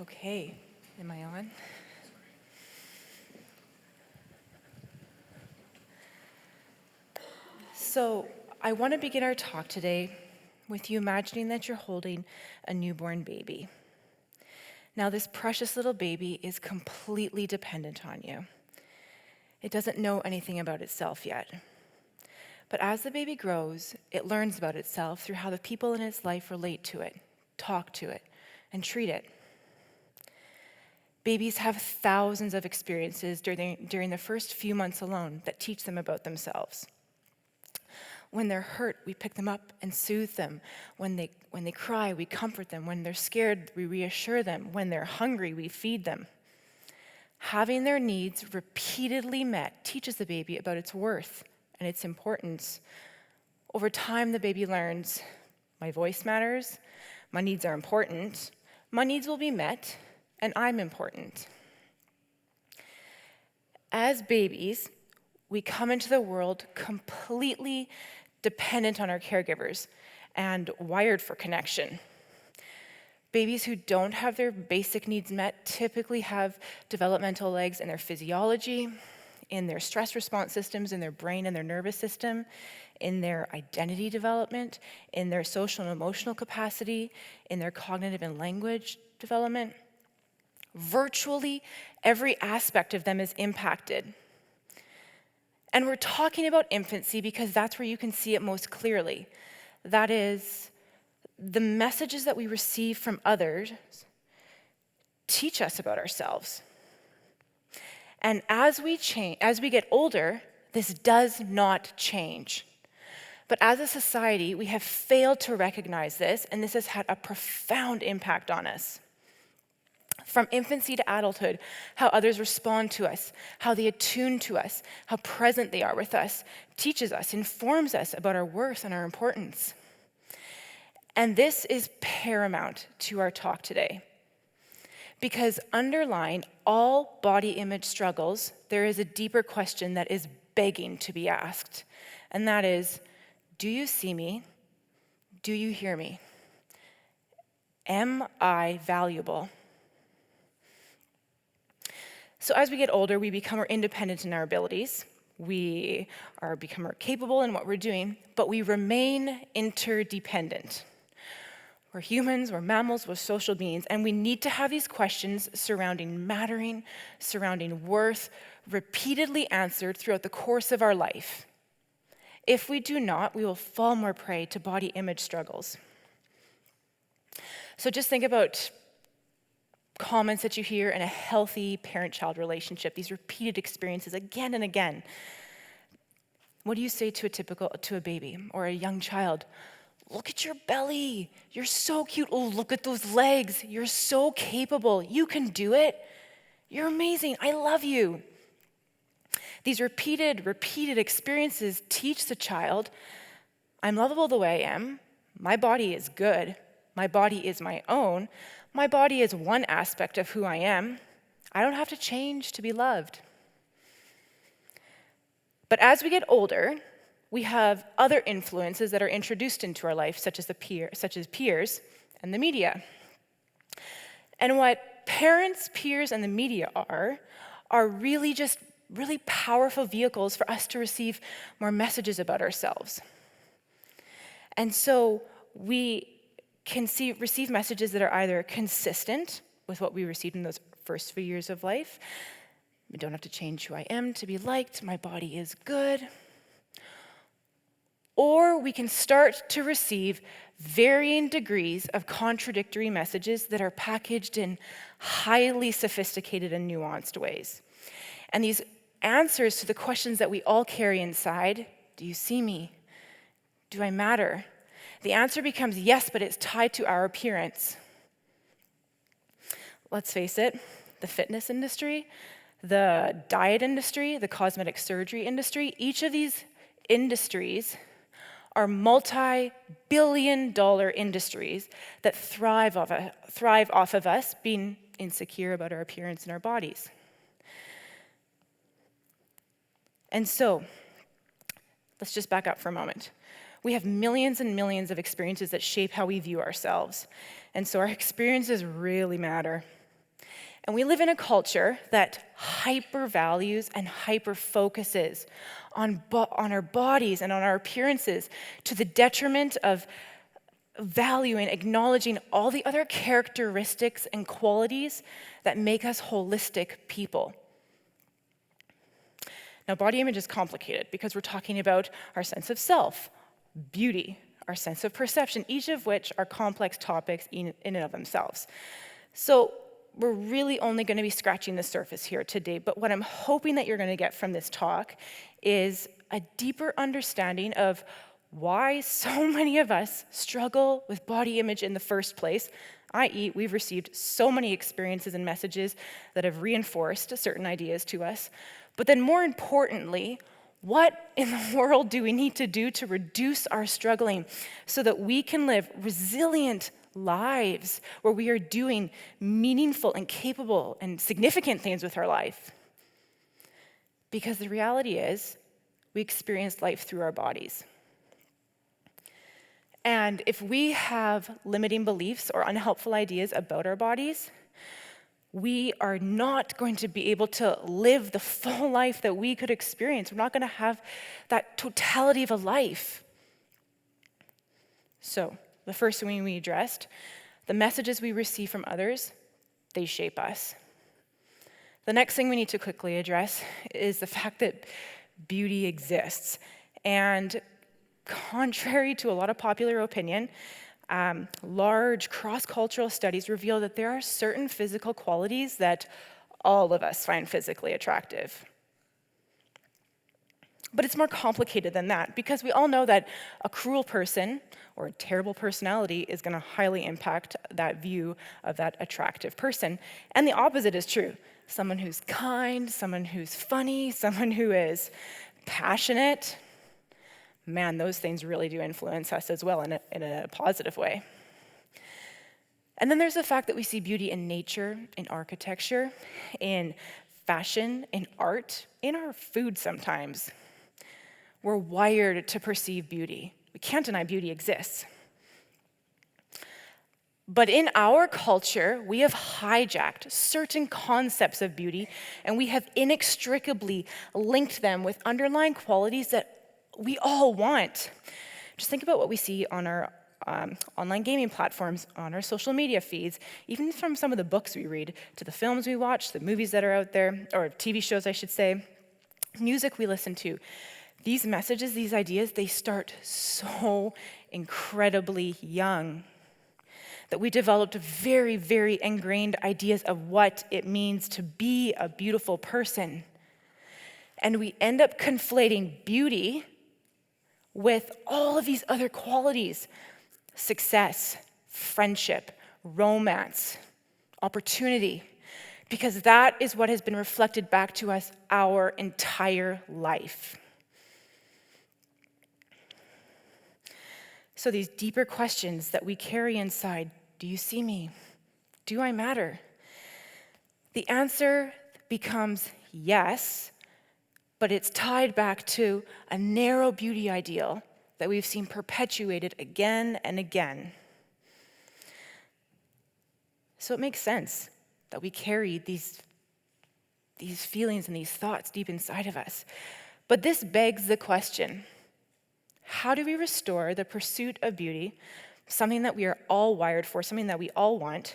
Okay, am I on? So, I want to begin our talk today with you imagining that you're holding a newborn baby. Now, this precious little baby is completely dependent on you. It doesn't know anything about itself yet. But as the baby grows, it learns about itself through how the people in its life relate to it, talk to it, and treat it. Babies have thousands of experiences during the first few months alone that teach them about themselves. When they're hurt, we pick them up and soothe them. When they cry, we comfort them. When they're scared, we reassure them. When they're hungry, we feed them. Having their needs repeatedly met teaches the baby about its worth and its importance. Over time, the baby learns, my voice matters, my needs are important, my needs will be met, and I'm important. As babies, we come into the world completely dependent on our caregivers and wired for connection. Babies who don't have their basic needs met typically have developmental lags in their physiology, in their stress response systems, in their brain and their nervous system, in their identity development, in their social and emotional capacity, in their cognitive and language development. Virtually every aspect of them is impacted. And we're talking about infancy because that's where you can see it most clearly. That is, the messages that we receive from others teach us about ourselves. And as we get older, this does not change. But as a society, we have failed to recognize this, and this has had a profound impact on us. From infancy to adulthood, how others respond to us, how they attune to us, how present they are with us, teaches us, informs us about our worth and our importance. And this is paramount to our talk today. Because underlying all body image struggles, there is a deeper question that is begging to be asked. And that is, do you see me? Do you hear me? Am I valuable? So as we get older, we become more independent in our abilities. We become more capable in what we're doing, but we remain interdependent. We're humans, we're mammals, we're social beings, and we need to have these questions surrounding mattering, surrounding worth, repeatedly answered throughout the course of our life. If we do not, we will fall more prey to body image struggles. So just think about comments that you hear in a healthy parent-child relationship, these repeated experiences again and again. What do you say to a baby or a young child? Look at your belly. You're so cute. Oh, look at those legs. You're so capable. You can do it. You're amazing. I love you. These repeated experiences teach the child, I'm lovable the way I am. My body is good. My body is my own. My body is one aspect of who I am. I don't have to change to be loved. But as we get older, we have other influences that are introduced into our life, such as peers and the media. And what parents, peers, and the media are really just really powerful vehicles for us to receive more messages about ourselves. And so we can receive messages that are either consistent with what we received in those first few years of life. I don't have to change who I am to be liked. My body is good. Or we can start to receive varying degrees of contradictory messages that are packaged in highly sophisticated and nuanced ways. And these answers to the questions that we all carry inside, do you see me? Do I matter? The answer becomes yes, but it's tied to our appearance. Let's face it, the fitness industry, the diet industry, the cosmetic surgery industry, each of these industries are multi-billion-dollar industries that thrive off of us being insecure about our appearance and our bodies. And so, let's just back up for a moment. We have millions and millions of experiences that shape how we view ourselves. And so our experiences really matter. And we live in a culture that hyper-values and hyper-focuses on our bodies and on our appearances to the detriment of valuing, acknowledging all the other characteristics and qualities that make us holistic people. Now, body image is complicated because we're talking about our sense of self, beauty, our sense of perception, each of which are complex topics in and of themselves. So we're really only going to be scratching the surface here today, but what I'm hoping that you're going to get from this talk is a deeper understanding of why so many of us struggle with body image in the first place, i.e., we've received so many experiences and messages that have reinforced certain ideas to us. But then more importantly, what in the world do we need to do to reduce our struggling so that we can live resilient lives where we are doing meaningful and capable and significant things with our life? Because the reality is, we experience life through our bodies. And if we have limiting beliefs or unhelpful ideas about our bodies, we are not going to be able to live the full life that we could experience. We're not going to have that totality of a life. So, the first thing we addressed, the messages we receive from others, they shape us. The next thing we need to quickly address is the fact that beauty exists. And contrary to a lot of popular opinion, large cross-cultural studies reveal that there are certain physical qualities that all of us find physically attractive. But it's more complicated than that, because we all know that a cruel person or a terrible personality is going to highly impact that view of that attractive person. And the opposite is true. Someone who's kind, someone who's funny, someone who is passionate, man, those things really do influence us as well in a positive way. And then there's the fact that we see beauty in nature, in architecture, in fashion, in art, in our food sometimes. We're wired to perceive beauty. We can't deny beauty exists. But in our culture, we have hijacked certain concepts of beauty, and we have inextricably linked them with underlying qualities that we all want. Just think about what we see on our online gaming platforms, on our social media feeds, even from some of the books we read, to the films we watch, the movies that are out there, or TV shows, I should say, music we listen to. These messages, these ideas, they start so incredibly young that we developed very, very ingrained ideas of what it means to be a beautiful person. And we end up conflating beauty with all of these other qualities: success, friendship, romance, opportunity, because that is what has been reflected back to us our entire life. So these deeper questions that we carry inside, do you see me? Do I matter? The answer becomes yes, but it's tied back to a narrow beauty ideal that we've seen perpetuated again and again. So it makes sense that we carry these feelings and these thoughts deep inside of us. But this begs the question, how do we restore the pursuit of beauty, something that we are all wired for, something that we all want,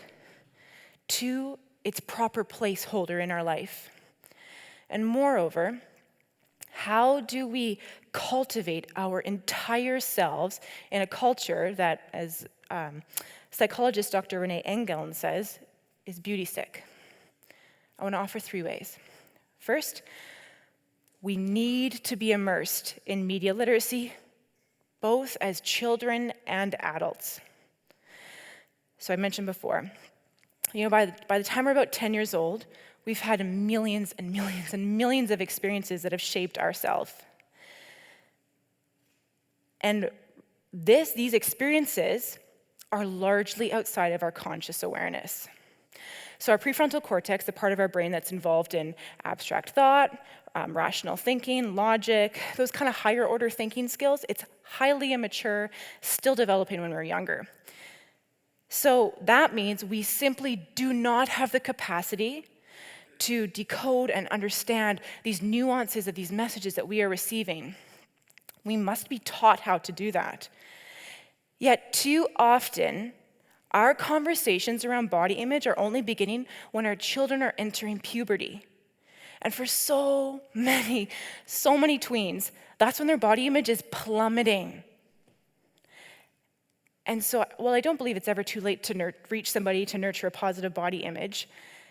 to its proper placeholder in our life? And moreover, how do we cultivate our entire selves in a culture that, as psychologist Dr. Renae Regehr says, is beauty sick? I want to offer 3 ways. First, we need to be immersed in media literacy, both as children and adults. So I mentioned before, by the time we're about 10 years old, we've had millions and millions and millions of experiences that have shaped ourselves. And these experiences are largely outside of our conscious awareness. So our prefrontal cortex, the part of our brain that's involved in abstract thought, rational thinking, logic, those kind of higher order thinking skills, it's highly immature, still developing when we're younger. So that means we simply do not have the capacity to decode and understand these nuances of these messages that we are receiving. We must be taught how to do that. Yet too often, our conversations around body image are only beginning when our children are entering puberty. And for so many tweens, that's when their body image is plummeting. And so, while I don't believe it's ever too late to reach somebody to nurture a positive body image,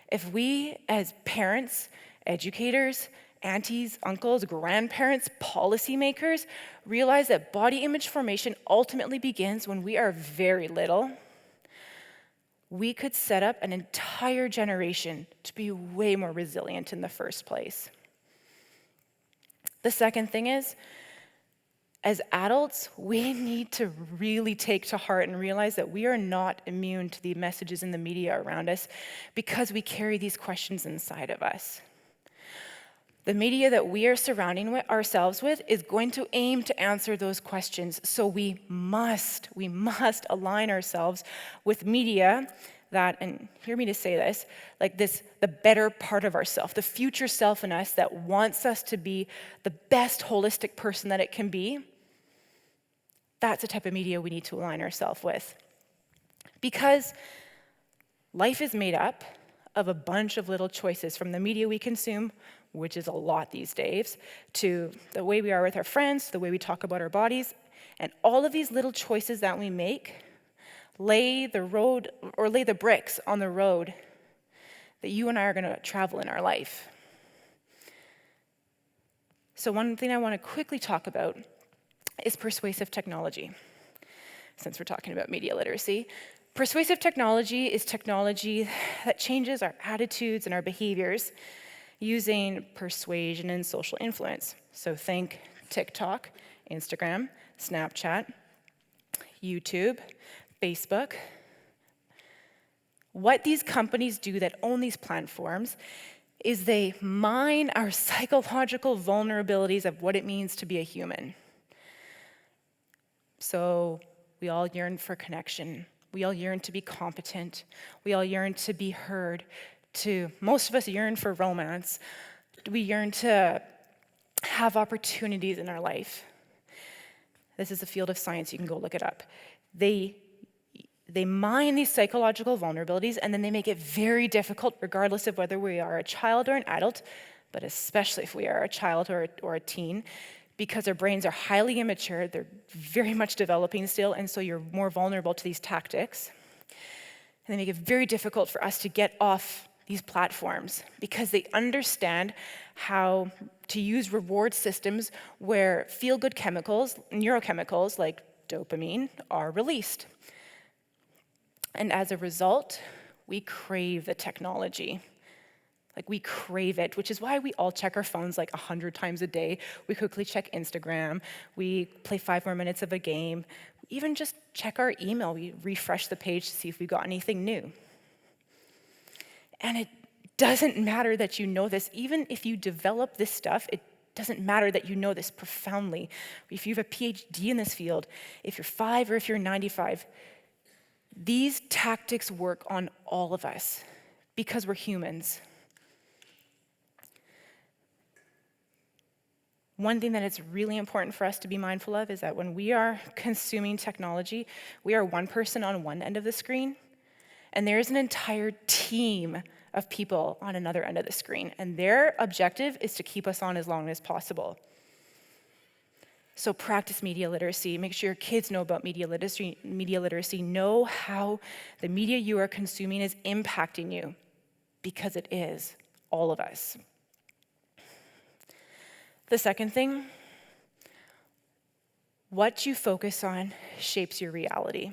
if we as parents, educators, aunties, uncles, grandparents, policymakers realize that body image formation ultimately begins when we are very little, we could set up an entire generation to be way more resilient in the first place. The second thing is, as adults, we need to really take to heart and realize that we are not immune to the messages in the media around us because we carry these questions inside of us. The media that we are surrounding ourselves with is going to aim to answer those questions. So we must align ourselves with media that, and hear me to say this, like this, the better part of ourself, the future self in us that wants us to be the best holistic person that it can be. That's the type of media we need to align ourselves with. Because life is made up of a bunch of little choices, from the media we consume, which is a lot these days, to the way we are with our friends, the way we talk about our bodies. And all of these little choices that we make lay the bricks on the road that you and I are going to travel in our life. So one thing I want to quickly talk about is persuasive technology, since we're talking about media literacy. Persuasive technology is technology that changes our attitudes and our behaviors using persuasion and social influence. So think TikTok, Instagram, Snapchat, YouTube, Facebook. What these companies do that own these platforms is they mine our psychological vulnerabilities of what it means to be a human. So we all yearn for connection. We all yearn to be competent. We all yearn to be heard. Most of us yearn for romance. We yearn to have opportunities in our life. This is a field of science. You can go look it up. They mine these psychological vulnerabilities, and then they make it very difficult, regardless of whether we are a child or an adult, but especially if we are a child or a teen, because our brains are highly immature, they're very much developing still, and so you're more vulnerable to these tactics. And they make it very difficult for us to get off these platforms because they understand how to use reward systems where feel-good chemicals, neurochemicals like dopamine, are released. And as a result, we crave the technology. Like, we crave it, which is why we all check our phones like 100 times a day. We quickly check Instagram. We play 5 more minutes of a game. We even just check our email. We refresh the page to see if we got anything new. And it doesn't matter that you know this. Even if you develop this stuff, it doesn't matter that you know this profoundly. If you have a PhD in this field, if you're 5 or if you're 95, these tactics work on all of us because we're humans. One thing that it's really important for us to be mindful of is that when we are consuming technology, we are one person on one end of the screen, and there's an entire team of people on another end of the screen, and their objective is to keep us on as long as possible. So practice media literacy. Make sure your kids know about media literacy. Know how the media you are consuming is impacting you, because it is, all of us. The second thing, what you focus on shapes your reality.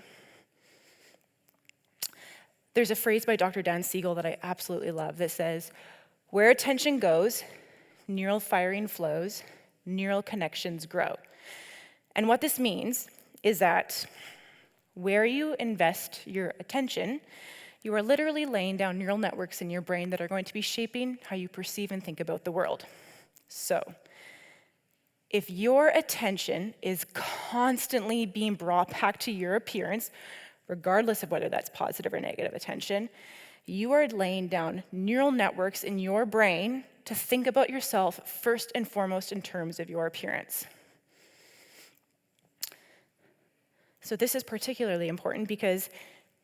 There's a phrase by Dr. Dan Siegel that I absolutely love that says, "Where attention goes, neural firing flows, neural connections grow." And what this means is that where you invest your attention, you are literally laying down neural networks in your brain that are going to be shaping how you perceive and think about the world. So, if your attention is constantly being brought back to your appearance, regardless of whether that's positive or negative attention, you are laying down neural networks in your brain to think about yourself first and foremost in terms of your appearance. So this is particularly important because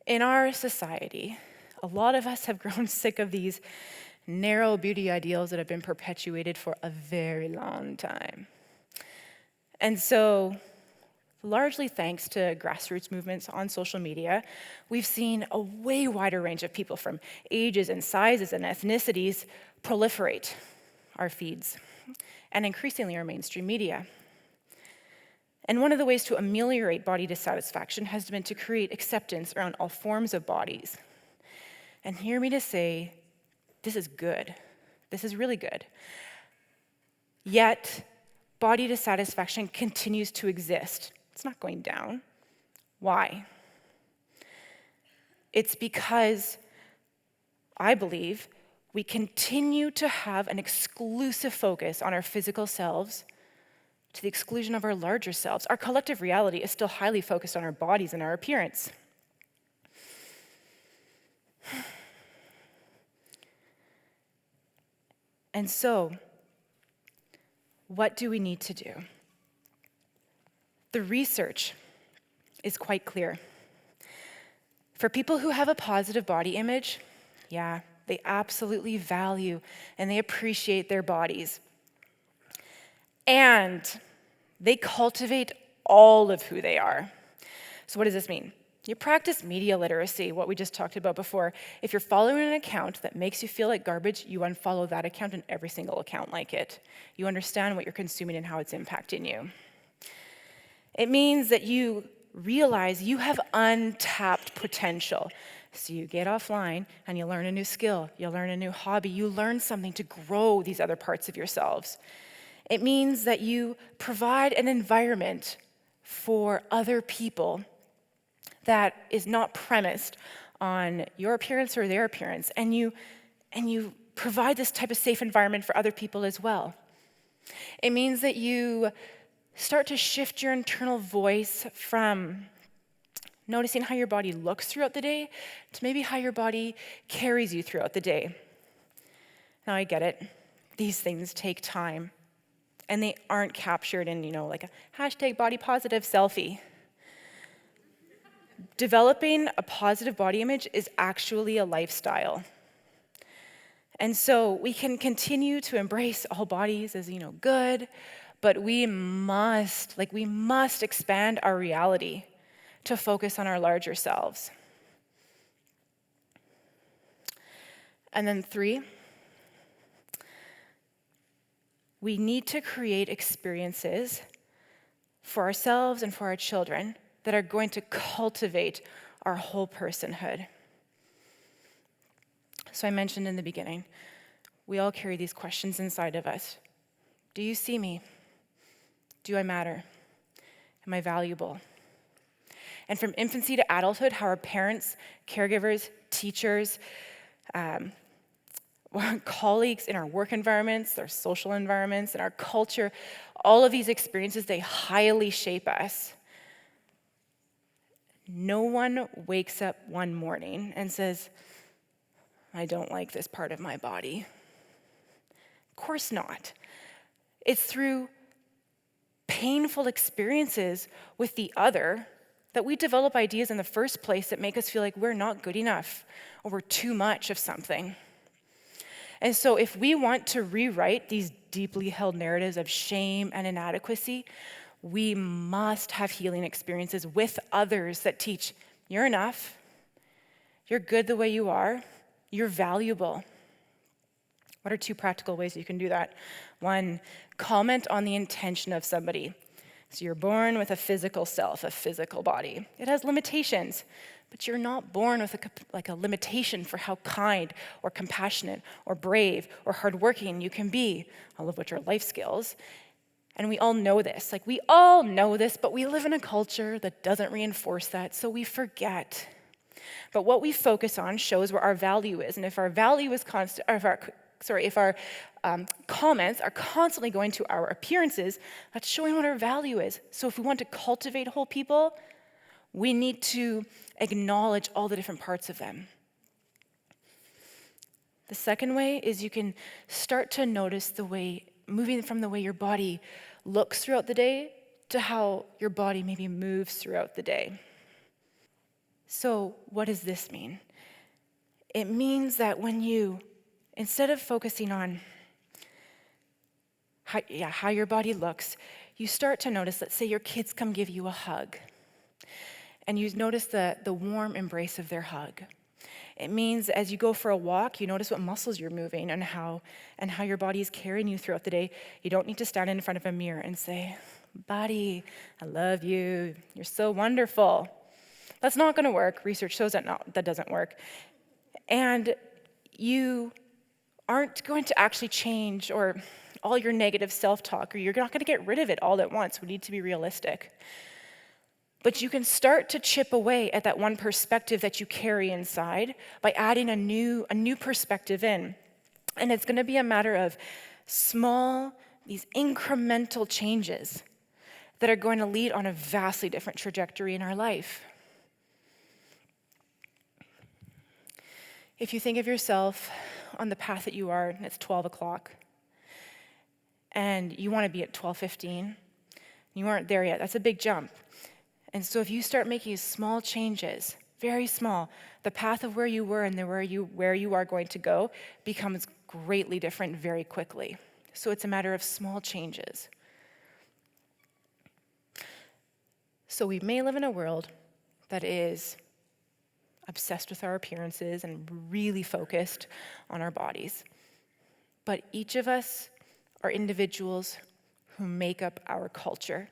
in our society, a lot of us have grown sick of these narrow beauty ideals that have been perpetuated for a very long time. And so, largely thanks to grassroots movements on social media, we've seen a way wider range of people from ages and sizes and ethnicities proliferate our feeds, and increasingly our mainstream media. And one of the ways to ameliorate body dissatisfaction has been to create acceptance around all forms of bodies. And hear me to say, this is good. This is really good. Yet, body dissatisfaction continues to exist. It's not going down. Why? It's because I believe we continue to have an exclusive focus on our physical selves to the exclusion of our larger selves. Our collective reality is still highly focused on our bodies and our appearance. And so, what do we need to do? The research is quite clear. For people who have a positive body image, yeah, they absolutely value and they appreciate their bodies. And they cultivate all of who they are. So what does this mean? You practice media literacy, what we just talked about before. If you're following an account that makes you feel like garbage, you unfollow that account and every single account like it. You understand what you're consuming and how it's impacting you. It means that you realize you have untapped potential. So you get offline and you learn a new skill, you learn a new hobby, you learn something to grow these other parts of yourselves. It means that you provide an environment for other people that is not premised on your appearance or their appearance, and you provide this type of safe environment for other people as well. It means that you start to shift your internal voice from noticing how your body looks throughout the day to maybe how your body carries you throughout the day. Now I get it. These things take time, and they aren't captured in, like a hashtag body positive selfie. Developing a positive body image is actually a lifestyle. And so we can continue to embrace all bodies as, good, but we must expand our reality to focus on our larger selves. And then 3, we need to create experiences for ourselves and for our children that are going to cultivate our whole personhood. So I mentioned in the beginning, we all carry these questions inside of us. Do you see me? Do I matter? Am I valuable? And from infancy to adulthood, how our parents, caregivers, teachers, colleagues in our work environments, our social environments, and our culture, all of these experiences, they highly shape us. No one wakes up one morning and says, I don't like this part of my body. Of course not. It's through painful experiences with the other that we develop ideas in the first place that make us feel like we're not good enough or we're too much of something. And so if we want to rewrite these deeply held narratives of shame and inadequacy, we must have healing experiences with others that teach, you're enough, you're good the way you are, you're valuable. What are 2 practical ways you can do that? 1, comment on the intention of somebody. So you're born with a physical self, a physical body. It has limitations, but you're not born with a limitation for how kind or compassionate or brave or hardworking you can be, all of which are life skills. And we all know this. We all know this, but we live in a culture that doesn't reinforce that, so we forget. But what we focus on shows where our value is, and if our value is constant, if our comments are constantly going to our appearances, that's showing what our value is. So if we want to cultivate whole people, we need to acknowledge all the different parts of them. The second way is you can start to notice moving from the way your body looks throughout the day to how your body maybe moves throughout the day. So what does this mean? It means that when you, instead of focusing on how your body looks, you start to notice, let's say your kids come give you a hug, and you notice the warm embrace of their hug. It means as you go for a walk, you notice what muscles you're moving and how your body is carrying you throughout the day. You don't need to stand in front of a mirror and say, "Body, I love you. You're so wonderful." That's not going to work. Research shows that doesn't work. And you aren't going to actually change or all your negative self-talk, or you're not going to get rid of it all at once. We need to be realistic. But you can start to chip away at that one perspective that you carry inside by adding a new perspective in. And it's going to be a matter of these incremental changes that are going to lead on a vastly different trajectory in our life. If you think of yourself on the path that you are, and it's 12 o'clock, and you want to be at 12:15, you aren't there yet, that's a big jump. And so if you start making small changes, very small, the path of where you were and where you are going to go becomes greatly different very quickly. So it's a matter of small changes. So we may live in a world that is obsessed with our appearances and really focused on our bodies. But each of us are individuals who make up our culture.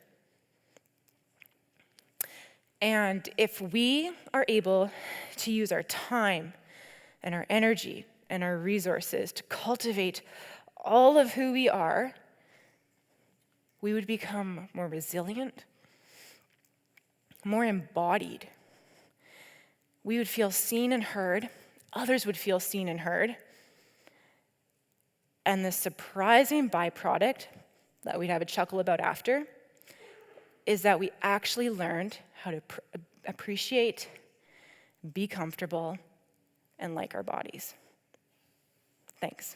And if we are able to use our time and our energy and our resources to cultivate all of who we are, we would become more resilient, more embodied. We would feel seen and heard. Others would feel seen and heard. And the surprising byproduct that we'd have a chuckle about after is that we actually learned how to appreciate, be comfortable, and like our bodies. Thanks.